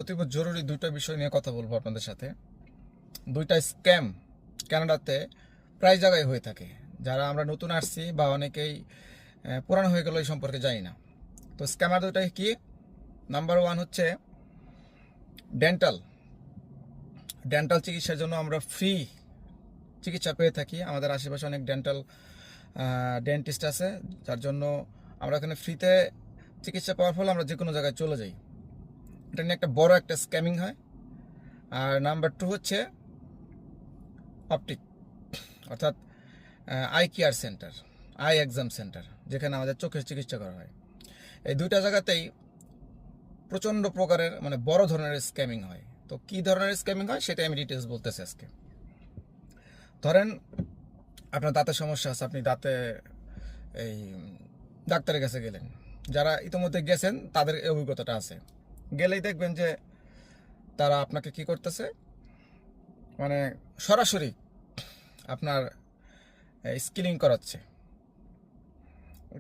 অতীব জরুরি দুইটা বিষয় নিয়ে কথা বলবো আপনাদের সাথে। দুইটা স্ক্যাম কানাডাতে প্রায় জায়গায় হয়ে থাকে। যারা আমরা নতুন আসছি বা অনেকেই পুরানো হয়ে গেল এই সম্পর্কে জানি না। তো স্ক্যামার দুইটাই কি? নাম্বার ওয়ান হচ্ছে ডেন্টাল। ডেন্টাল চিকিৎসার জন্য আমরা ফ্রি চিকিৎসা পেয়ে থাকি। আমাদের আশেপাশে অনেক ডেন্টিস্ট আছে, যার জন্য আমরা এখানে ফ্রিতে চিকিৎসা পাওয়ার ফলে আমরা যে কোনো জায়গায় চলে যাই। এটা নিয়ে একটা বড় একটা স্ক্যামিং হয়। আর নাম্বার টু হচ্ছে অপটিক, অর্থাৎ eye care centre, I exam centre, যেখানে আমাদের চোখের চিকিৎসা করা হয়। এই দুইটা জায়গাতেই প্রচণ্ড প্রকারের বড় ধরনের স্ক্যামিং হয়। তো কী ধরনের স্ক্যামিং হয় সেটা আমি ডিটেলস বলতেছি আজকে। ধরেন আপনার দাঁতের সমস্যা আছে, আপনি এই ডাক্তারের কাছে গেলেন। যারা ইতিমধ্যে গেছেন তাদের এই অভিজ্ঞতাটা আছে। গেলেই দেখবেন যে তারা আপনাকে কি করতেছে, সরাসরি আপনার স্কিলিং করাচ্ছে।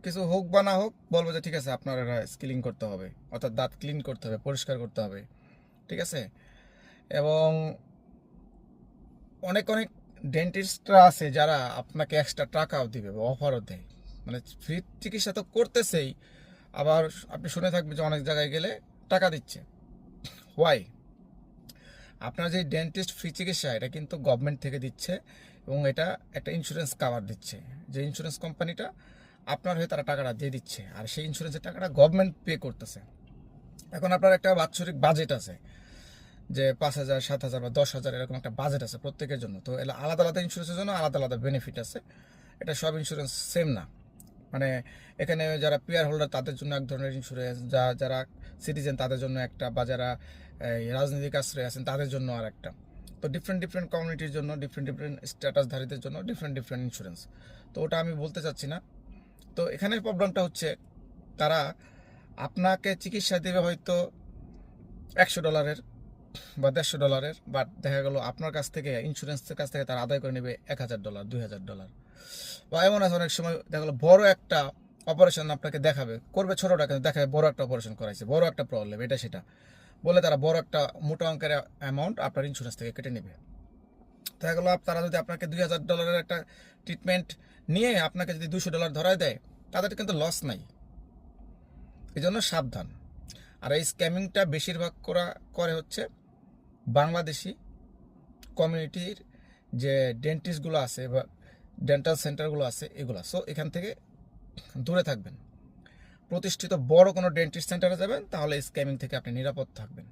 কিছু হোক বা না হোক, বলবো যে ঠিক আছে আপনার স্কিলিং করতে হবে, অর্থাৎ দাঁত ক্লিন করতে হবে, পরিষ্কার করতে হবে, ঠিক আছে। এবং অনেক অনেক ডেন্টিস্টরা আছে যারা আপনাকে এক্সট্রা টাকাও দিবে বা অফারও দেয়। ফ্রি চিকিৎসা তো করতেছেই, আবার আপনি শুনে থাকবেন যে অনেক জায়গায় গেলে টাকা দিচ্ছে। হোয়াই? আপনার যে ডেন্টিস্ট ফ্রি চিকিৎসা, এটা কিন্তু গভর্নমেন্ট থেকে দিচ্ছে এবং এটা একটা ইন্স্যুরেন্স কাভার দিচ্ছে। যে ইন্স্যুরেন্স কোম্পানিটা আপনার হয়ে তারা টাকাটা দিয়ে দিচ্ছে, আর সেই ইন্স্যুরেন্সের টাকাটা গভর্নমেন্ট পে করতেছে। এখন আপনার একটা বাৎসরিক বাজেট আছে, যে 5,000, 7,000 বা 10,000 এরকম একটা বাজেট আছে প্রত্যেকের জন্য। তো এলা আলাদা আলাদা ইন্স্যুরেন্সের জন্য আলাদা আলাদা বেনিফিট আছে। এটা সব ইন্স্যুরেন্স সেম না। এখানে যারা পেয়ার হোল্ডার তাদের জন্য এক ধরনের ইন্স্যুরেন্স, যারা সিটিজেন তাদের জন্য একটা, বা যারা এই রাজনৈতিক আশ্রয় আছেন তাদের জন্য আর একটা। তো ডিফারেন্ট ডিফারেন্ট কমিউনিটির জন্য, ডিফারেন্ট ডিফারেন্ট স্ট্যাটাসধারীদের জন্য ডিফারেন্ট ডিফারেন্ট ইন্স্যুরেন্স। তো ওটা আমি বলতে চাচ্ছি না। তো এখানে প্রবলেমটা হচ্ছে, তারা আপনাকে চিকিৎসা দেবে হয়তো $100 বা $150, বাট দেখা গেল আপনার কাছ থেকে, ইন্স্যুরেন্সের কাছ থেকে তারা আদায় করে নেবে $1,000, $2,000। বা এমন আছে অনেক সময় দেখা গেলো বড় একটা অপারেশন আপনাকে করবে ছোটোটা, কিন্তু দেখাবে বড় একটা অপারেশন করাইছে, বড় একটা প্রবলেম, এটা সেটা বলে তারা বড় একটা মোটা অঙ্কের অ্যামাউন্ট আপনার ইন্স্যুরেন্স থেকে কেটে নেবে। দেখা গেলো তারা যদি আপনাকে $2,000 একটা ট্রিটমেন্ট নিয়ে আপনাকে যদি $200 ধরায় দেয়, তাদের কিন্তু লস নাই। এই জন্য সাবধান। আর এই স্ক্যামিংটা বেশিরভাগ করে হচ্ছে বাংলাদেশি কমিউনিটির যে ডেন্টিস্টগুলো আছে বা ডেন্টাল সেন্টারগুলো আছে, এগুলো। সো এখান থেকে দূরে থাকবেন। প্রতিষ্ঠিত বড় কোনো ডেন্টিস্ট সেন্টারে যাবেন, তাহলে স্ক্যামিং থেকে আপনি নিরাপদ থাকবেন।